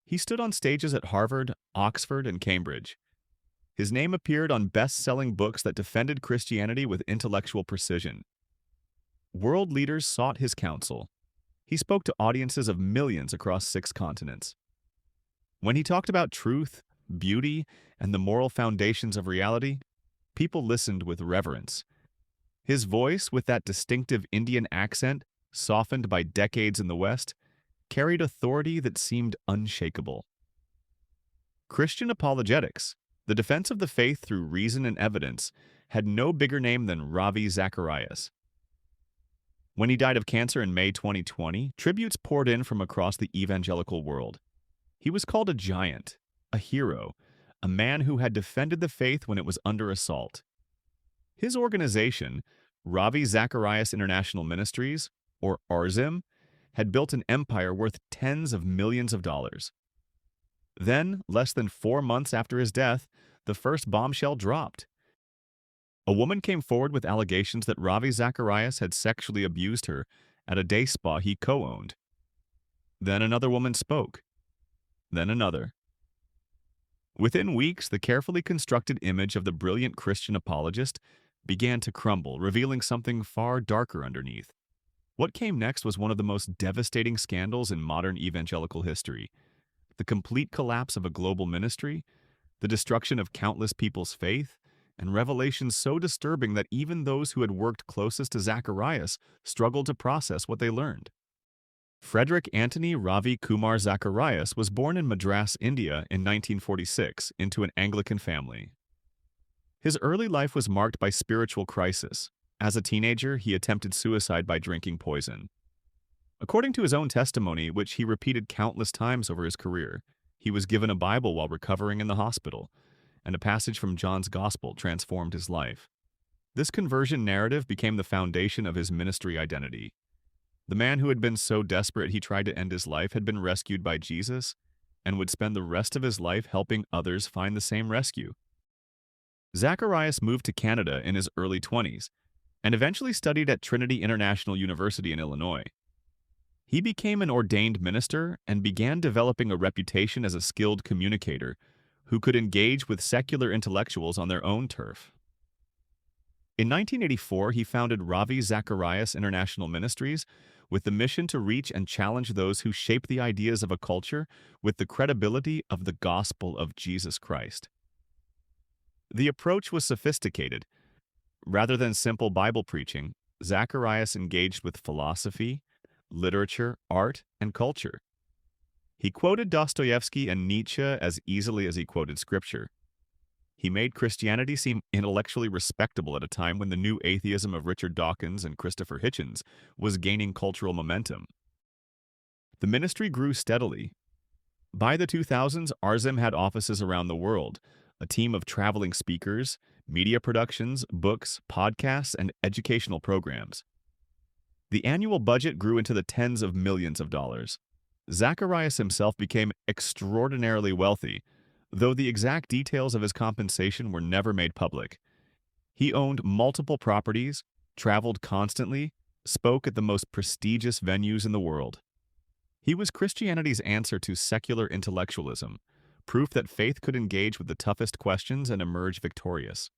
He stood on stages at Harvard, Oxford, and Cambridge. His name appeared on best-selling books that defended Christianity with intellectual precision. World leaders sought his counsel. He spoke to audiences of millions across 6 continents. When he talked about truth, beauty, and the moral foundations of reality, people listened with reverence. His voice, with that distinctive Indian accent, softened by decades in the West, carried authority that seemed unshakable. Christian apologetics, the defense of the faith through reason and evidence, had no bigger name than Ravi Zacharias. When he died of cancer in May 2020, tributes poured in from across the evangelical world. He was called a giant, a hero, a man who had defended the faith when it was under assault. His organization, Ravi Zacharias International Ministries, or RZIM, had built an empire worth tens of millions of dollars. Then, less than 4 months after his death, the first bombshell dropped. A woman came forward with allegations that Ravi Zacharias had sexually abused her at a day spa he co-owned. Then another woman spoke. Then another. Within weeks, the carefully constructed image of the brilliant Christian apologist began to crumble, revealing something far darker underneath. What came next was one of the most devastating scandals in modern evangelical history. The complete collapse of a global ministry, the destruction of countless people's faith, and revelations so disturbing that even those who had worked closest to Zacharias struggled to process what they learned. Frederick Anthony Ravi Kumar Zacharias was born in Madras, India in 1946 into an Anglican family. His early life was marked by spiritual crisis. As a teenager, he attempted suicide by drinking poison. According to his own testimony, which he repeated countless times over his career, he was given a Bible while recovering in the hospital, and a passage from John's Gospel transformed his life. This conversion narrative became the foundation of his ministry identity. The man who had been so desperate he tried to end his life had been rescued by Jesus and would spend the rest of his life helping others find the same rescue. Zacharias moved to Canada in his early 20s and eventually studied at Trinity International University in Illinois. He became an ordained minister and began developing a reputation as a skilled communicator who could engage with secular intellectuals on their own turf. In 1984, he founded Ravi Zacharias International Ministries with the mission to reach and challenge those who shape the ideas of a culture with the credibility of the gospel of Jesus Christ. The approach was sophisticated. Rather than simple Bible preaching, Zacharias engaged with philosophy, literature, art, and culture. He quoted Dostoevsky and Nietzsche as easily as he quoted scripture. He made Christianity seem intellectually respectable at a time when the new atheism of Richard Dawkins and Christopher Hitchens was gaining cultural momentum. The ministry grew steadily. By the 2000s, RZIM had offices around the world, a team of traveling speakers, media productions, books, podcasts, and educational programs. The annual budget grew into the tens of millions of dollars. Zacharias himself became extraordinarily wealthy, though the exact details of his compensation were never made public. He owned multiple properties, traveled constantly, spoke at the most prestigious venues in the world. He was Christianity's answer to secular intellectualism, proof that faith could engage with the toughest questions and emerge victorious.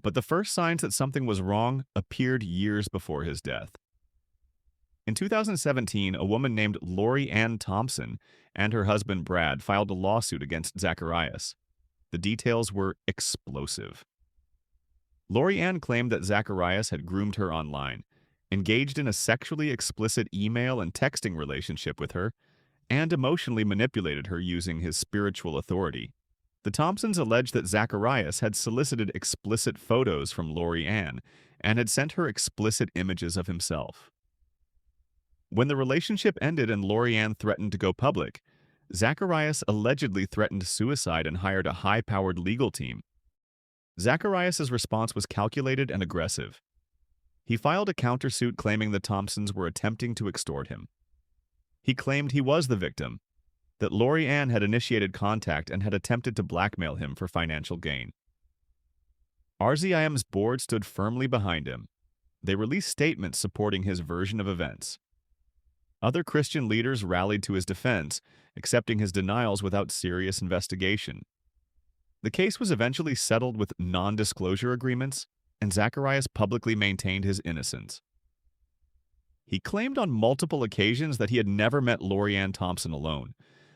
But the first signs that something was wrong appeared years before his death. In 2017, a woman named Lori Ann Thompson and her husband Brad filed a lawsuit against Zacharias. The details were explosive. Lori Ann claimed that Zacharias had groomed her online, engaged in a sexually explicit email and texting relationship with her, and emotionally manipulated her using his spiritual authority. The Thompsons alleged that Zacharias had solicited explicit photos from Lori Ann and had sent her explicit images of himself. When the relationship ended and Lori Ann threatened to go public, Zacharias allegedly threatened suicide and hired a high-powered legal team. Zacharias' response was calculated and aggressive. He filed a countersuit claiming the Thompsons were attempting to extort him. He claimed he was the victim, that Lori Ann had initiated contact and had attempted to blackmail him for financial gain. RZIM's board stood firmly behind him. They released statements supporting his version of events. Other Christian leaders rallied to his defense, accepting his denials without serious investigation. The case was eventually settled with non-disclosure agreements, and Zacharias publicly maintained his innocence. He claimed on multiple occasions that he had never met Lori Ann Thompson alone,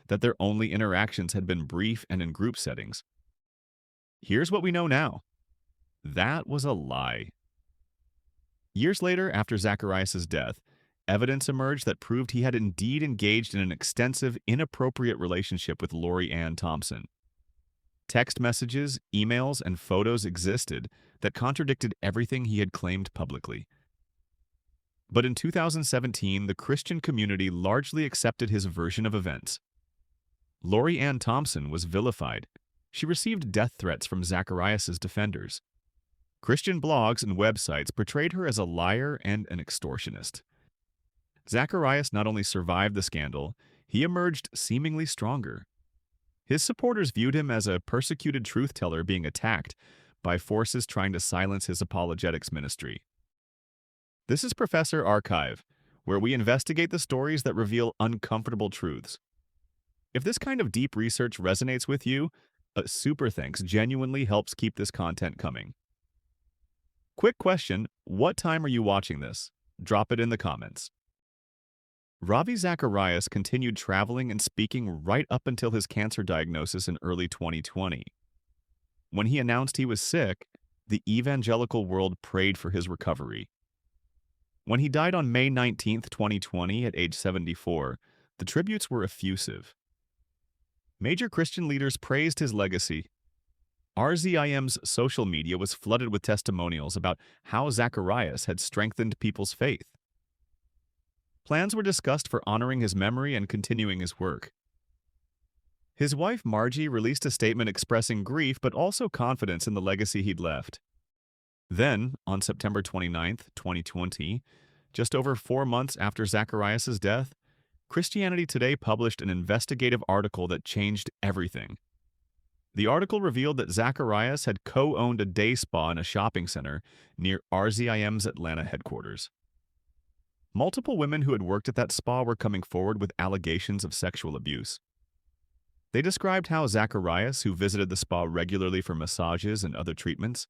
that their only interactions had been brief and in group settings. Here's what we know now. That was a lie. Years later, after Zacharias' death, evidence emerged that proved he had indeed engaged in an extensive, inappropriate relationship with Lori Ann Thompson. Text messages, emails, and photos existed that contradicted everything he had claimed publicly. But in 2017, the Christian community largely accepted his version of events. Lori Ann Thompson was vilified. She received death threats from Zacharias' defenders. Christian blogs and websites portrayed her as a liar and an extortionist. Zacharias not only survived the scandal, he emerged seemingly stronger. His supporters viewed him as a persecuted truth-teller being attacked by forces trying to silence his apologetics ministry. This is Professor Archive, where we investigate the stories that reveal uncomfortable truths. If this kind of deep research resonates with you, a super thanks genuinely helps keep this content coming. Quick question, what time are you watching this? Drop it in the comments. Ravi Zacharias continued traveling and speaking right up until his cancer diagnosis in early 2020. When he announced he was sick, the evangelical world prayed for his recovery. When he died on May 19, 2020, at age 74, the tributes were effusive. Major Christian leaders praised his legacy. RZIM's social media was flooded with testimonials about how Zacharias had strengthened people's faith. Plans were discussed for honoring his memory and continuing his work. His wife Margie released a statement expressing grief but also confidence in the legacy he'd left. Then, on September 29, 2020, just over 4 months after Zacharias' death, Christianity Today published an investigative article that changed everything. The article revealed that Zacharias had co-owned a day spa in a shopping center near RZIM's Atlanta headquarters. Multiple women who had worked at that spa were coming forward with allegations of sexual abuse. They described how Zacharias, who visited the spa regularly for massages and other treatments,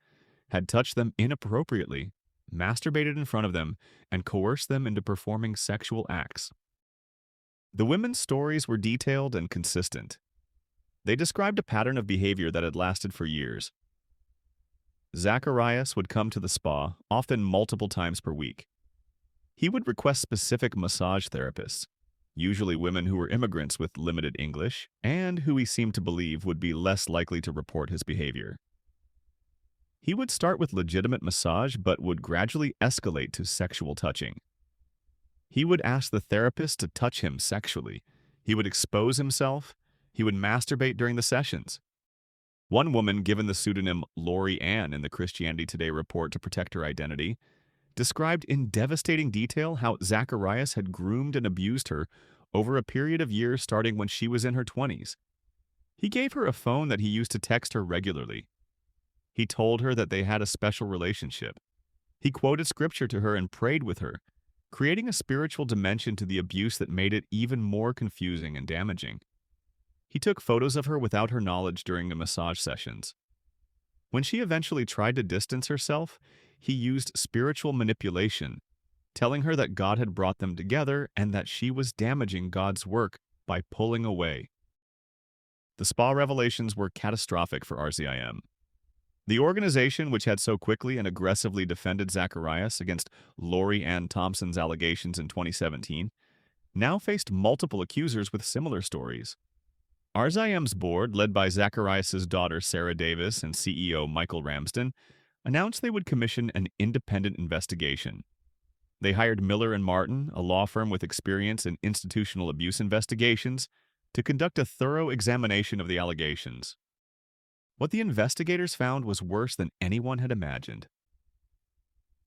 had touched them inappropriately, masturbated in front of them, and coerced them into performing sexual acts. The women's stories were detailed and consistent. They described a pattern of behavior that had lasted for years. Zacharias would come to the spa, often multiple times per week. He would request specific massage therapists, usually women who were immigrants with limited English, and who he seemed to believe would be less likely to report his behavior. He would start with legitimate massage but would gradually escalate to sexual touching. He would ask the therapist to touch him sexually. He would expose himself. He would masturbate during the sessions. One woman, given the pseudonym Lori Ann in the Christianity Today report to protect her identity, described in devastating detail how Zacharias had groomed and abused her over a period of years starting when she was in her 20s. He gave her a phone that he used to text her regularly. He told her that they had a special relationship. He quoted scripture to her and prayed with her, creating a spiritual dimension to the abuse that made it even more confusing and damaging. He took photos of her without her knowledge during the massage sessions. When she eventually tried to distance herself, he used spiritual manipulation, telling her that God had brought them together and that she was damaging God's work by pulling away. The spa revelations were catastrophic for RZIM. The organization, which had so quickly and aggressively defended Zacharias against Lori Ann Thompson's allegations in 2017, now faced multiple accusers with similar stories. RZIM's board, led by Zacharias' daughter Sarah Davis and CEO Michael Ramsden, announced they would commission an independent investigation. They hired Miller & Martin, a law firm with experience in institutional abuse investigations, to conduct a thorough examination of the allegations. What the investigators found was worse than anyone had imagined.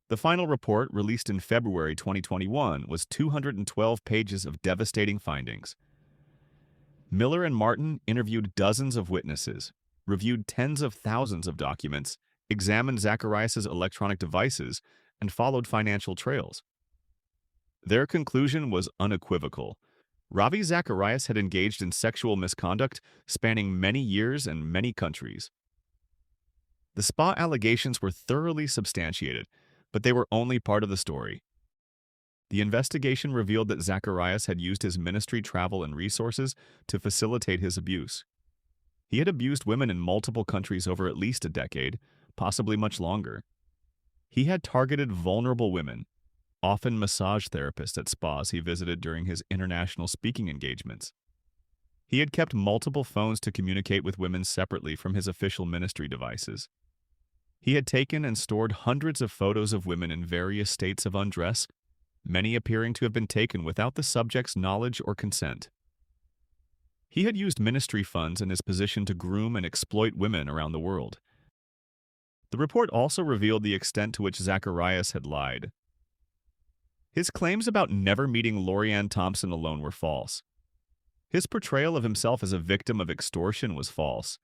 The final report, released in February 2021, was 212 pages of devastating findings. Miller & Martin interviewed dozens of witnesses, reviewed tens of thousands of documents, examined Zacharias' electronic devices, and followed financial trails. Their conclusion was unequivocal. Ravi Zacharias had engaged in sexual misconduct spanning many years and many countries. The spa allegations were thoroughly substantiated, but they were only part of the story. The investigation revealed that Zacharias had used his ministry travel and resources to facilitate his abuse. He had abused women in multiple countries over at least a decade, possibly much longer. He had targeted vulnerable women, often massage therapists at spas he visited during his international speaking engagements. He had kept multiple phones to communicate with women separately from his official ministry devices. He had taken and stored hundreds of photos of women in various states of undress, many appearing to have been taken without the subject's knowledge or consent. He had used ministry funds in his position to groom and exploit women around the world. The report also revealed the extent to which Zacharias had lied. His claims about never meeting Lorianne Thompson alone were false. His portrayal of himself as a victim of extortion was false.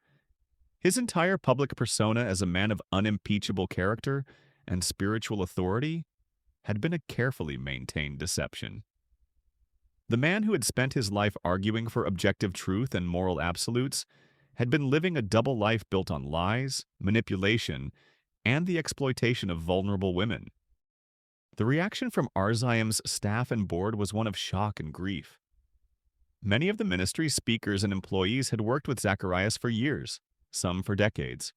His entire public persona as a man of unimpeachable character and spiritual authority had been a carefully maintained deception. The man who had spent his life arguing for objective truth and moral absolutes had been living a double life built on lies, manipulation, and the exploitation of vulnerable women. The reaction from RZIM's staff and board was one of shock and grief. Many of the ministry's speakers and employees had worked with Zacharias for years, some for decades.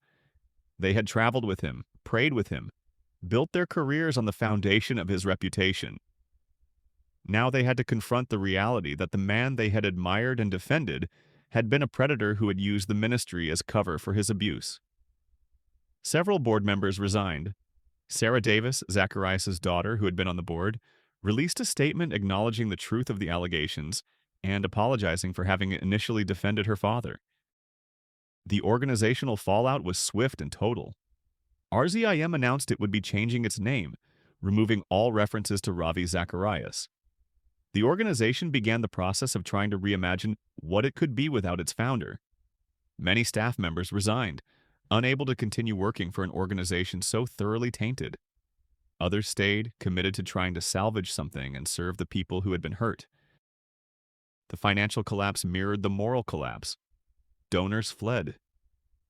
They had traveled with him, prayed with him, built their careers on the foundation of his reputation. Now they had to confront the reality that the man they had admired and defended had been a predator who had used the ministry as cover for his abuse. Several board members resigned. Sarah Davis, Zacharias' daughter, who had been on the board, released a statement acknowledging the truth of the allegations and apologizing for having initially defended her father. The organizational fallout was swift and total. RZIM announced it would be changing its name, removing all references to Ravi Zacharias. The organization began the process of trying to reimagine what it could be without its founder. Many staff members resigned, unable to continue working for an organization so thoroughly tainted. Others stayed, committed to trying to salvage something and serve the people who had been hurt. The financial collapse mirrored the moral collapse. Donors fled.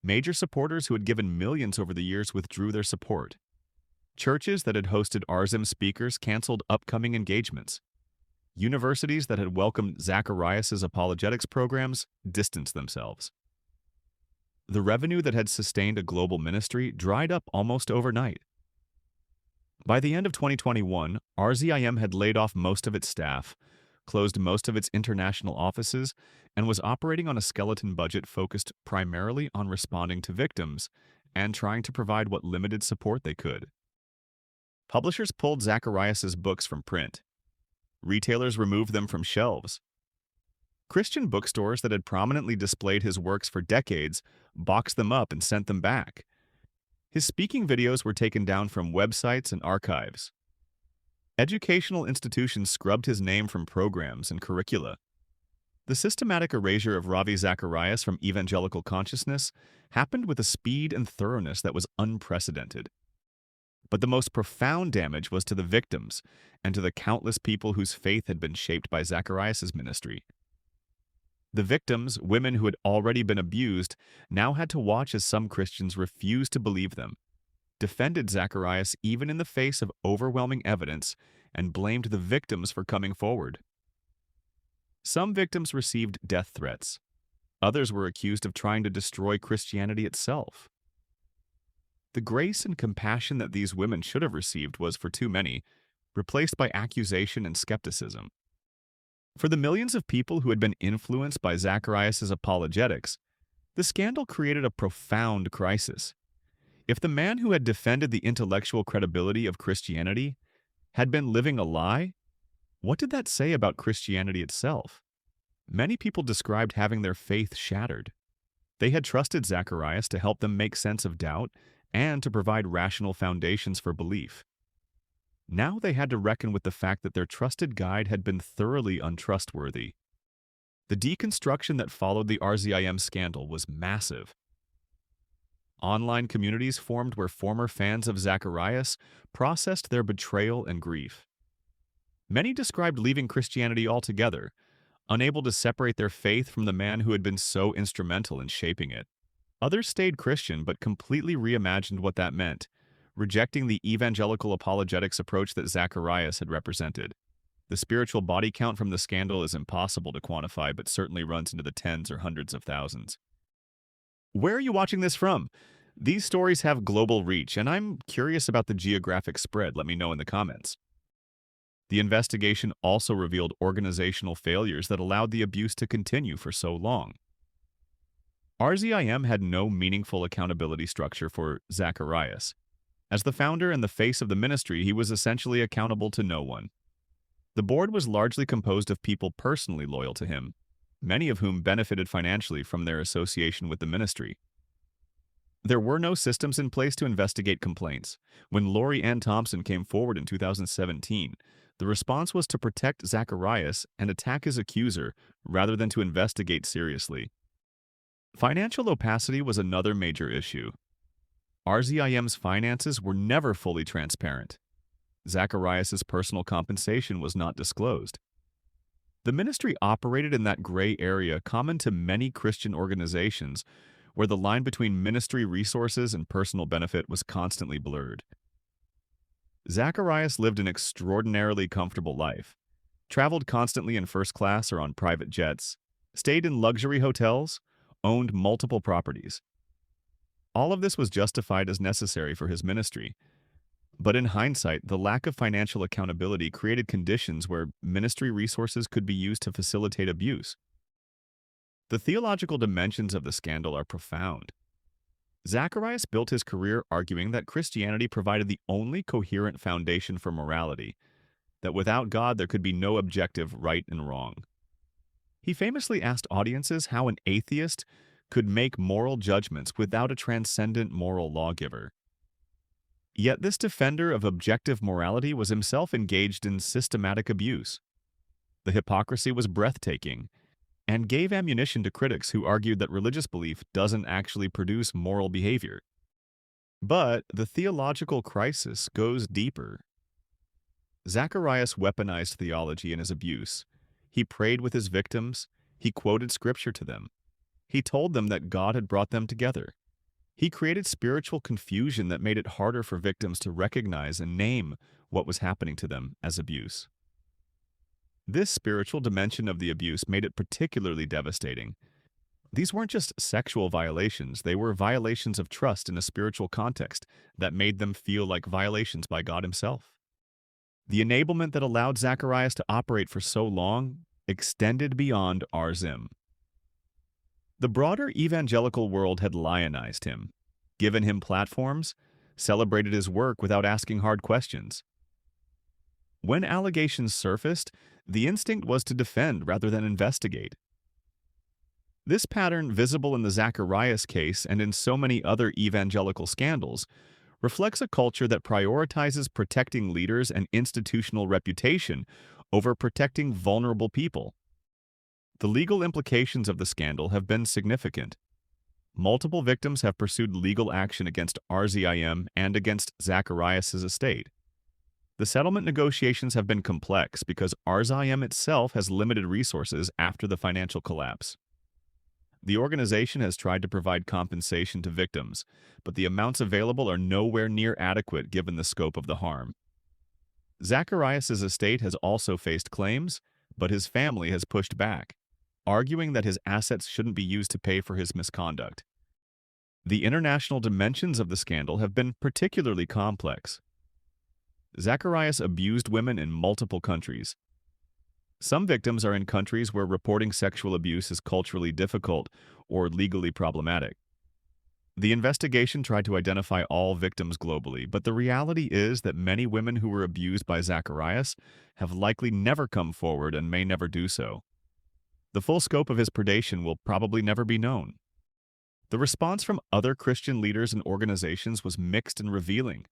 Major supporters who had given millions over the years withdrew their support. Churches that had hosted RZIM speakers canceled upcoming engagements. Universities that had welcomed Zacharias' apologetics programs distanced themselves. The revenue that had sustained a global ministry dried up almost overnight. By the end of 2021, RZIM had laid off most of its staff, closed most of its international offices, and was operating on a skeleton budget focused primarily on responding to victims and trying to provide what limited support they could. Publishers pulled Zacharias' books from print. Retailers removed them from shelves. Christian bookstores that had prominently displayed his works for decades boxed them up and sent them back. His speaking videos were taken down from websites and archives. Educational institutions scrubbed his name from programs and curricula. The systematic erasure of Ravi Zacharias from evangelical consciousness happened with a speed and thoroughness that was unprecedented. But the most profound damage was to the victims and to the countless people whose faith had been shaped by Zacharias' ministry. The victims, women who had already been abused, now had to watch as some Christians refused to believe them, defended Zacharias even in the face of overwhelming evidence, and blamed the victims for coming forward. Some victims received death threats. Others were accused of trying to destroy Christianity itself. The grace and compassion that these women should have received was, for too many, replaced by accusation and skepticism. For the millions of people who had been influenced by Zacharias' apologetics, the scandal created a profound crisis. If the man who had defended the intellectual credibility of Christianity had been living a lie, what did that say about Christianity itself? Many people described having their faith shattered. They had trusted Zacharias to help them make sense of doubt and to provide rational foundations for belief. Now they had to reckon with the fact that their trusted guide had been thoroughly untrustworthy. The deconstruction that followed the RZIM scandal was massive. Online communities formed where former fans of Zacharias processed their betrayal and grief. Many described leaving Christianity altogether, unable to separate their faith from the man who had been so instrumental in shaping it. Others stayed Christian but completely reimagined what that meant, rejecting the evangelical apologetics approach that Zacharias had represented. The spiritual body count from the scandal is impossible to quantify, but certainly runs into the tens or hundreds of thousands. Where are you watching this from? These stories have global reach, and I'm curious about the geographic spread. Let me know in the comments. The investigation also revealed organizational failures that allowed the abuse to continue for so long. RZIM had no meaningful accountability structure for Zacharias. As the founder and the face of the ministry, he was essentially accountable to no one. The board was largely composed of people personally loyal to him, many of whom benefited financially from their association with the ministry. There were no systems in place to investigate complaints. When Lori Ann Thompson came forward in 2017, the response was to protect Zacharias and attack his accuser rather than to investigate seriously. Financial opacity was another major issue. RZIM's finances were never fully transparent. Zacharias' personal compensation was not disclosed. The ministry operated in that gray area common to many Christian organizations where the line between ministry resources and personal benefit was constantly blurred. Zacharias lived an extraordinarily comfortable life, traveled constantly in first class or on private jets, stayed in luxury hotels, owned multiple properties. All of this was justified as necessary for his ministry. But in hindsight, the lack of financial accountability created conditions where ministry resources could be used to facilitate abuse. The theological dimensions of the scandal are profound. Zacharias built his career arguing that Christianity provided the only coherent foundation for morality, that without God there could be no objective right and wrong. He famously asked audiences how an atheist could make moral judgments without a transcendent moral lawgiver. Yet this defender of objective morality was himself engaged in systematic abuse. The hypocrisy was breathtaking, and gave ammunition to critics who argued that religious belief doesn't actually produce moral behavior. But the theological crisis goes deeper. Zacharias weaponized theology in his abuse. He prayed with his victims. He quoted scripture to them. He told them that God had brought them together. He created spiritual confusion that made it harder for victims to recognize and name what was happening to them as abuse. This spiritual dimension of the abuse made it particularly devastating. These weren't just sexual violations, they were violations of trust in a spiritual context that made them feel like violations by God himself. The enablement that allowed Zacharias to operate for so long extended beyond RZIM. The broader evangelical world had lionized him, given him platforms, celebrated his work without asking hard questions. When allegations surfaced, the instinct was to defend rather than investigate. This pattern, visible in the Zacharias case and in so many other evangelical scandals, reflects a culture that prioritizes protecting leaders and institutional reputation over protecting vulnerable people. The legal implications of the scandal have been significant. Multiple victims have pursued legal action against RZIM and against Zacharias' estate. The settlement negotiations have been complex because RZIM itself has limited resources after the financial collapse. The organization has tried to provide compensation to victims, but the amounts available are nowhere near adequate given the scope of the harm. Zacharias' estate has also faced claims, but his family has pushed back, arguing that his assets shouldn't be used to pay for his misconduct. The international dimensions of the scandal have been particularly complex. Zacharias abused women in multiple countries. Some victims are in countries where reporting sexual abuse is culturally difficult or legally problematic. The investigation tried to identify all victims globally, but the reality is that many women who were abused by Zacharias have likely never come forward and may never do so. The full scope of his predation will probably never be known. The response from other Christian leaders and organizations was mixed and revealing.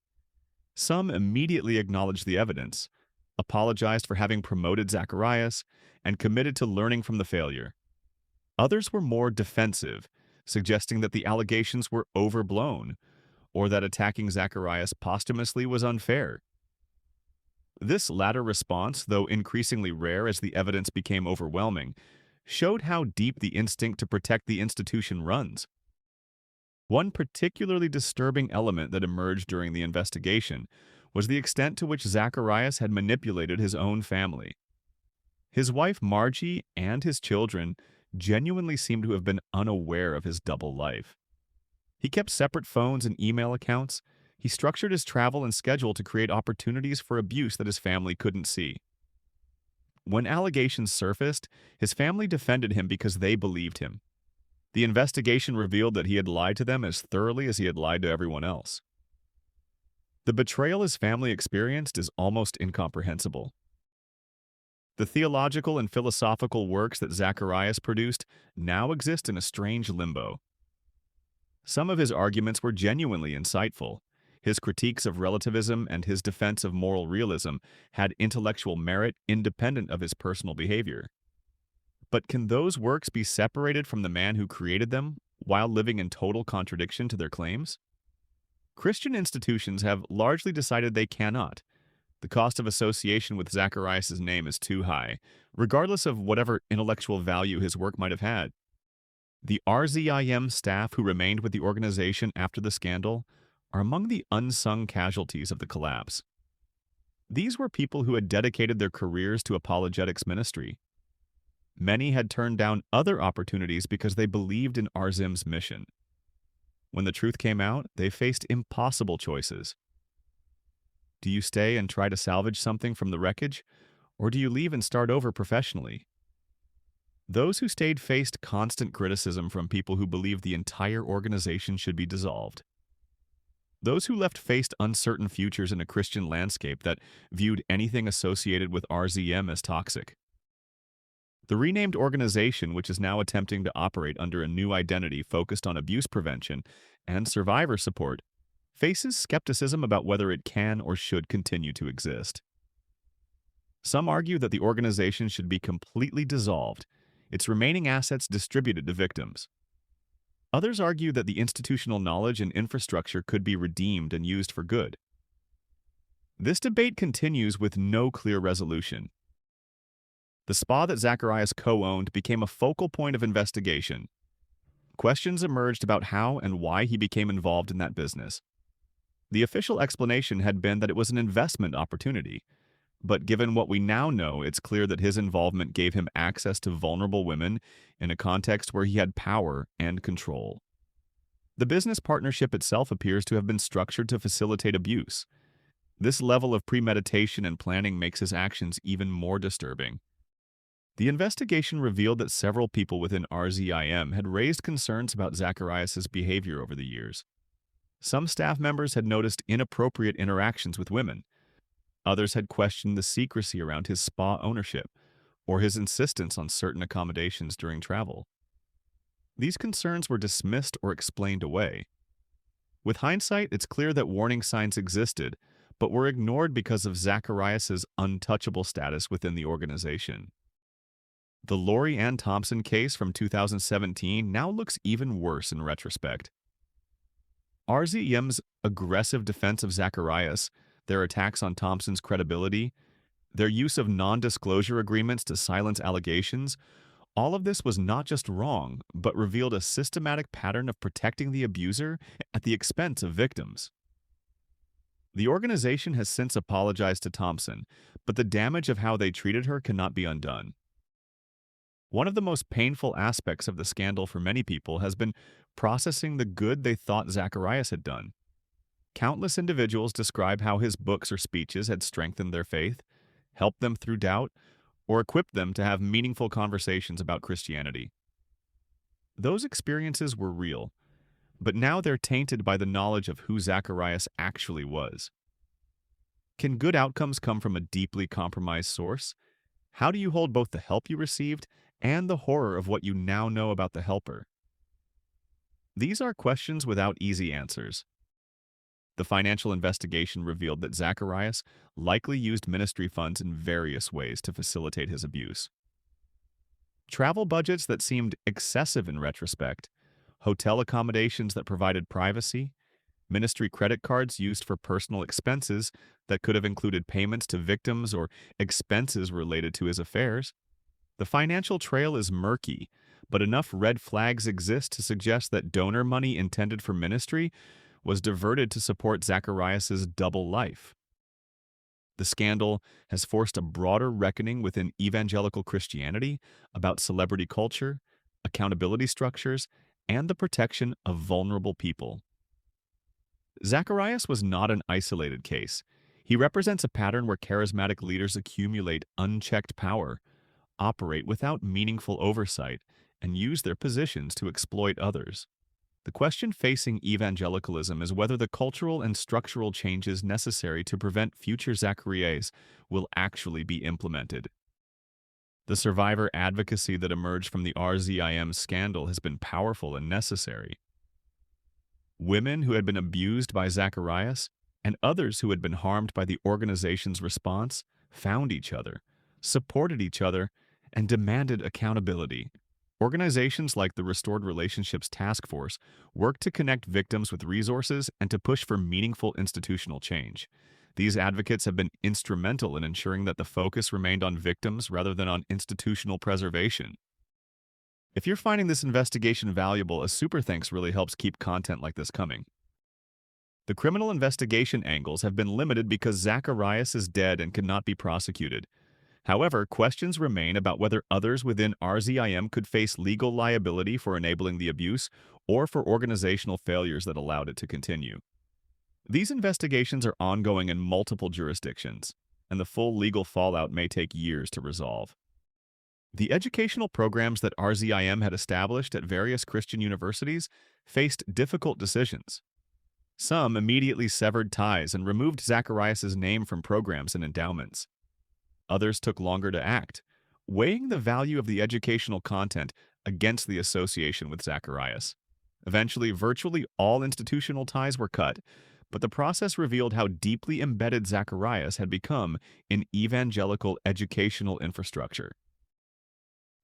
Some immediately acknowledged the evidence, apologized for having promoted Zacharias, and committed to learning from the failure. Others were more defensive, suggesting that the allegations were overblown or that attacking Zacharias posthumously was unfair. This latter response, though increasingly rare as the evidence became overwhelming, showed how deep the instinct to protect the institution runs. One particularly disturbing element that emerged during the investigation was the extent to which Zacharias had manipulated his own family. His wife Margie and his children genuinely seemed to have been unaware of his double life. He kept separate phones and email accounts. He structured his travel and schedule to create opportunities for abuse that his family couldn't see. When allegations surfaced, his family defended him because they believed him. The investigation revealed that he had lied to them as thoroughly as he had lied to everyone else. The betrayal his family experienced is almost incomprehensible. The theological and philosophical works that Zacharias produced now exist in a strange limbo. Some of his arguments were genuinely insightful. His critiques of relativism and his defense of moral realism had intellectual merit independent of his personal behavior. But can those works be separated from the man who created them while living in total contradiction to their claims? Christian institutions have largely decided they cannot. The cost of association with Zacharias' name is too high, regardless of whatever intellectual value his work might have had. The RZIM staff who remained with the organization after the scandal are among the unsung casualties of the collapse. These were people who had dedicated their careers to apologetics ministry. Many had turned down other opportunities because they believed in RZIM's mission. When the truth came out, they faced impossible choices. Do you stay and try to salvage something from the wreckage, or do you leave and start over professionally? Those who stayed faced constant criticism from people who believed the entire organization should be dissolved. Those who left faced uncertain futures in a Christian landscape that viewed anything associated with RZM as toxic. The renamed organization, which is now attempting to operate under a new identity focused on abuse prevention and survivor support, faces skepticism about whether it can or should continue to exist. Some argue that the organization should be completely dissolved, its remaining assets distributed to victims. Others argue that the institutional knowledge and infrastructure could be redeemed and used for good. This debate continues with no clear resolution. The spa that Zacharias co-owned became a focal point of investigation. Questions emerged about how and why he became involved in that business. The official explanation had been that it was an investment opportunity, but given what we now know, it's clear that his involvement gave him access to vulnerable women in a context where he had power and control. The business partnership itself appears to have been structured to facilitate abuse. This level of premeditation and planning makes his actions even more disturbing. The investigation revealed that several people within RZIM had raised concerns about Zacharias' behavior over the years. Some staff members had noticed inappropriate interactions with women. Others had questioned the secrecy around his spa ownership or his insistence on certain accommodations during travel. These concerns were dismissed or explained away. With hindsight, it's clear that warning signs existed, but were ignored because of Zacharias' untouchable status within the organization. The Lori Ann Thompson case from 2017 now looks even worse in retrospect. RZIM's aggressive defense of Zacharias, their attacks on Thompson's credibility, their use of non-disclosure agreements to silence allegations, all of this was not just wrong, but revealed a systematic pattern of protecting the abuser at the expense of victims. The organization has since apologized to Thompson, but the damage of how they treated her cannot be undone. One of the most painful aspects of the scandal for many people has been processing the good they thought Zacharias had done. Countless individuals describe how his books or speeches had strengthened their faith, helped them through doubt, or equipped them to have meaningful conversations about Christianity. Those experiences were real, but now they're tainted by the knowledge of who Zacharias actually was. Can good outcomes come from a deeply compromised source? How do you hold both the help you received and the horror of what you now know about the helper? These are questions without easy answers. The financial investigation revealed that Zacharias likely used ministry funds in various ways to facilitate his abuse. Travel budgets that seemed excessive in retrospect, hotel accommodations that provided privacy, Ministry credit cards used for personal expenses that could have included payments to victims or expenses related to his affairs. The financial trail is murky, but enough red flags exist to suggest that donor money intended for ministry was diverted to support Zacharias' double life. The scandal has forced a broader reckoning within evangelical Christianity about celebrity culture, accountability structures, and the protection of vulnerable people. Zacharias was not an isolated case. He represents a pattern where charismatic leaders accumulate unchecked power, operate without meaningful oversight, and use their positions to exploit others. The question facing evangelicalism is whether the cultural and structural changes necessary to prevent future Zacharias will actually be implemented. The survivor advocacy that emerged from the RZIM scandal has been powerful and necessary. Women who had been abused by Zacharias and others who had been harmed by the organization's response found each other, supported each other, and demanded accountability. Organizations like the Restored Relationships Task Force work to connect victims with resources and to push for meaningful institutional change. These advocates have been instrumental in ensuring that the focus remained on victims rather than on institutional preservation. If you're finding this investigation valuable, a super thanks really helps keep content like this coming. The criminal investigation angles have been limited because Zacharias is dead and cannot be prosecuted. However, questions remain about whether others within RZIM could face legal liability for enabling the abuse or for organizational failures that allowed it to continue. These investigations are ongoing in multiple jurisdictions, and the full legal fallout may take years to resolve. The educational programs that RZIM had established at various Christian universities faced difficult decisions. Some immediately severed ties and removed Zacharias' name from programs and endowments. Others took longer to act, weighing the value of the educational content against the association with Zacharias. Eventually, virtually all institutional ties were cut, but the process revealed how deeply embedded Zacharias had become in evangelical educational infrastructure.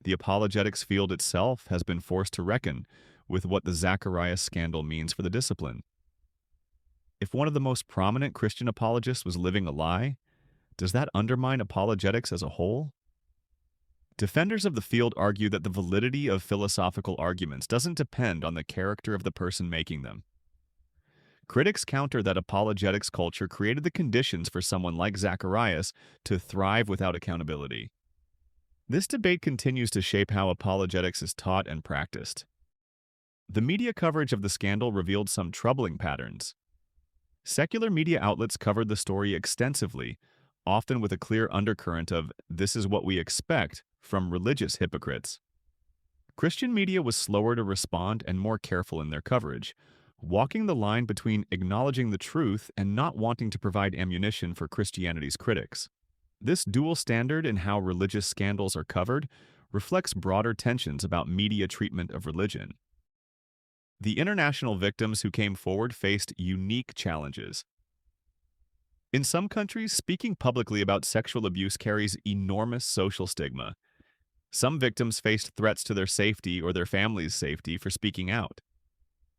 The apologetics field itself has been forced to reckon with what the Zacharias scandal means for the discipline. If one of the most prominent Christian apologists was living a lie, does that undermine apologetics as a whole? Defenders of the field argue that the validity of philosophical arguments doesn't depend on the character of the person making them. Critics counter that apologetics culture created the conditions for someone like Zacharias to thrive without accountability. This debate continues to shape how apologetics is taught and practiced. The media coverage of the scandal revealed some troubling patterns. Secular media outlets covered the story extensively, often with a clear undercurrent of "this is what we expect" from religious hypocrites. Christian media was slower to respond and more careful in their coverage, walking the line between acknowledging the truth and not wanting to provide ammunition for Christianity's critics. This dual standard in how religious scandals are covered reflects broader tensions about media treatment of religion. The international victims who came forward faced unique challenges. In some countries, speaking publicly about sexual abuse carries enormous social stigma. Some victims faced threats to their safety or their family's safety for speaking out.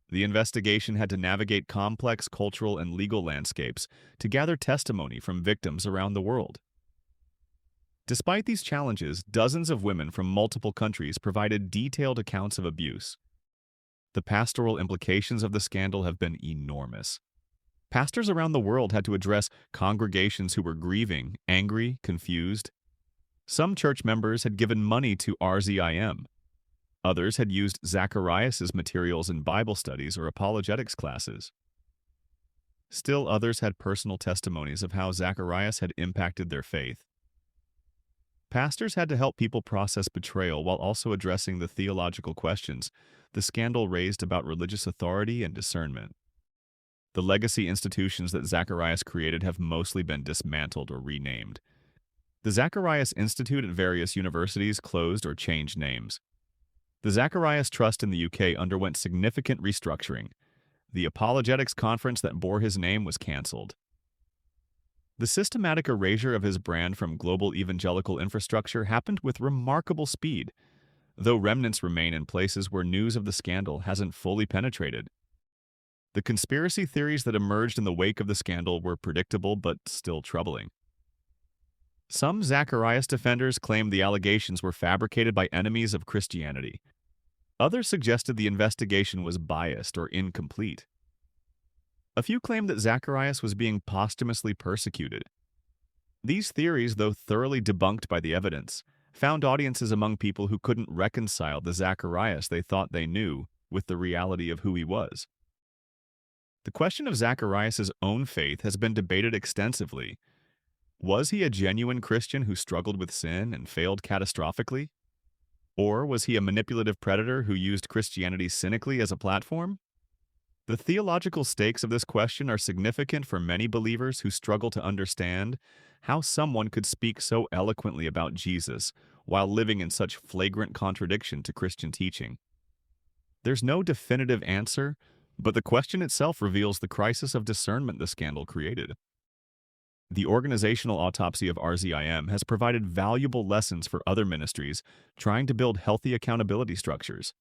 The investigation had to navigate complex cultural and legal landscapes to gather testimony from victims around the world. Despite these challenges, dozens of women from multiple countries provided detailed accounts of abuse. The pastoral implications of the scandal have been enormous. Pastors around the world had to address congregations who were grieving, angry, confused. Some church members had given money to RZIM. Others had used Zacharias' materials in Bible studies or apologetics classes. Still others had personal testimonies of how Zacharias had impacted their faith. Pastors had to help people process betrayal while also addressing the theological questions the scandal raised about religious authority and discernment. The legacy institutions that Zacharias created have mostly been dismantled or renamed. The Zacharias Institute at various universities closed or changed names. The Zacharias Trust in the UK underwent significant restructuring. The apologetics conference that bore his name was cancelled. The systematic erasure of his brand from global evangelical infrastructure happened with remarkable speed, though remnants remain in places where news of the scandal hasn't fully penetrated. The conspiracy theories that emerged in the wake of the scandal were predictable but still troubling. Some Zacharias defenders claimed the allegations were fabricated by enemies of Christianity. Others suggested the investigation was biased or incomplete. A few claimed that Zacharias was being posthumously persecuted. These theories, though thoroughly debunked by the evidence, found audiences among people who couldn't reconcile the Zacharias they thought they knew with the reality of who he was. The question of Zacharias' own faith has been debated extensively. Was he a genuine Christian who struggled with sin and failed catastrophically? Or was he a manipulative predator who used Christianity cynically as a platform? The theological stakes of this question are significant for many believers who struggle to understand how someone could speak so eloquently about Jesus while living in such flagrant contradiction to Christian teaching. There's no definitive answer, but the question itself reveals the crisis of discernment the scandal created. The organizational autopsy of RZIM has provided valuable lessons for other ministries trying to build healthy accountability structures.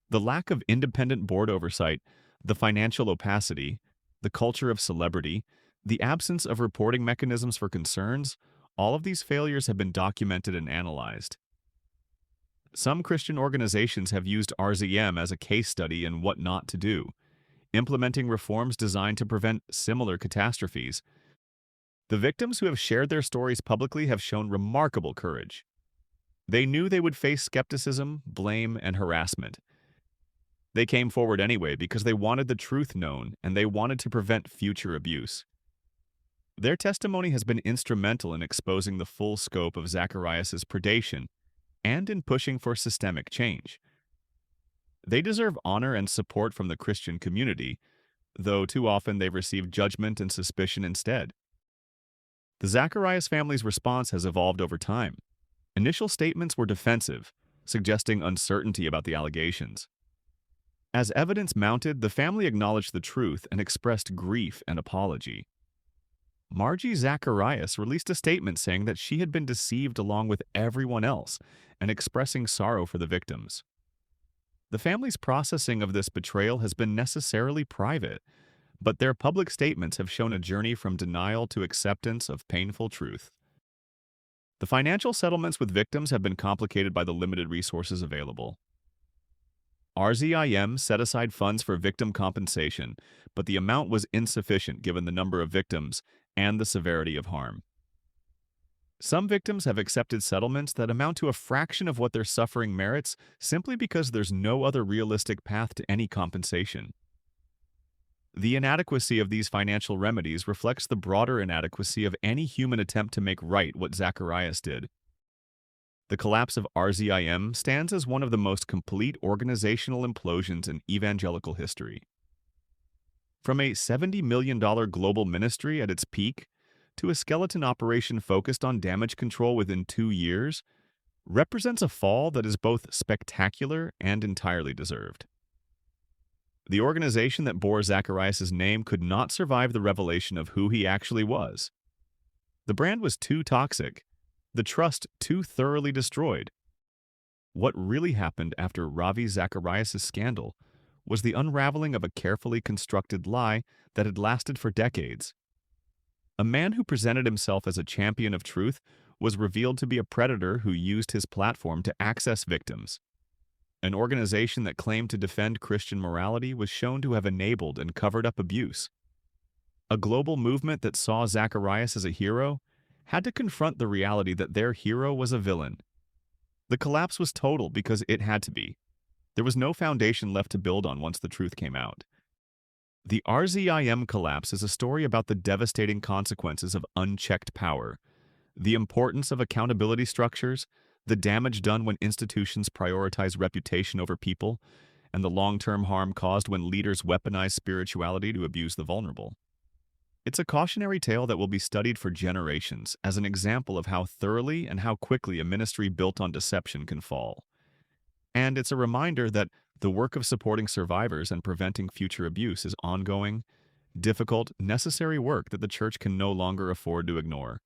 The lack of independent board oversight, the financial opacity, the culture of celebrity, the absence of reporting mechanisms for concerns, all of these failures have been documented and analyzed. Some Christian organizations have used RZIM as a case study in what not to do, implementing reforms designed to prevent similar catastrophes. The victims who have shared their stories publicly have shown remarkable courage. They knew they would face skepticism, blame, and harassment. They came forward anyway because they wanted the truth known and they wanted to prevent future abuse. Their testimony has been instrumental in exposing the full scope of Zacharias' predation and in pushing for systemic change. They deserve honor and support from the Christian community, though too often they've received judgment and suspicion instead. The Zacharias family's response has evolved over time. Initial statements were defensive, suggesting uncertainty about the allegations. As evidence mounted, the family acknowledged the truth and expressed grief and apology. Margie Zacharias released a statement saying that she had been deceived along with everyone else and expressing sorrow for the victims. The family's processing of this betrayal has been necessarily private, but their public statements have shown a journey from denial to acceptance of painful truth. The financial settlements with victims have been complicated by the limited resources available. RZIM set aside funds for victim compensation, but the amount was insufficient given the number of victims and the severity of harm. Some victims have accepted settlements that amount to a fraction of what their suffering merits simply because there's no other realistic path to any compensation. The inadequacy of these financial remedies reflects the broader inadequacy of any human attempt to make right what Zacharias did. The collapse of RZIM stands as one of the most complete organizational implosions in evangelical history. From a $70 million global ministry at its peak to a skeleton operation focused on damage control within 2 years, represents a fall that is both spectacular and entirely deserved. The organization that bore Zacharias' name could not survive the revelation of who he actually was. The brand was too toxic, the trust too thoroughly destroyed. What really happened after Ravi Zacharias' scandal was the unraveling of a carefully constructed lie that had lasted for decades. A man who presented himself as a champion of truth was revealed to be a predator who used his platform to access victims. An organization that claimed to defend Christian morality was shown to have enabled and covered up abuse. A global movement that saw Zacharias as a hero had to confront the reality that their hero was a villain. The collapse was total because it had to be. There was no foundation left to build on once the truth came out. The RZIM collapse is a story about the devastating consequences of unchecked power, the importance of accountability structures, the damage done when institutions prioritize reputation over people, and the long-term harm caused when leaders weaponize spirituality to abuse the vulnerable. It's a cautionary tale that will be studied for generations as an example of how thoroughly and how quickly a ministry built on deception can fall. And it's a reminder that the work of supporting survivors and preventing future abuse is ongoing, difficult, necessary work that the church can no longer afford to ignore.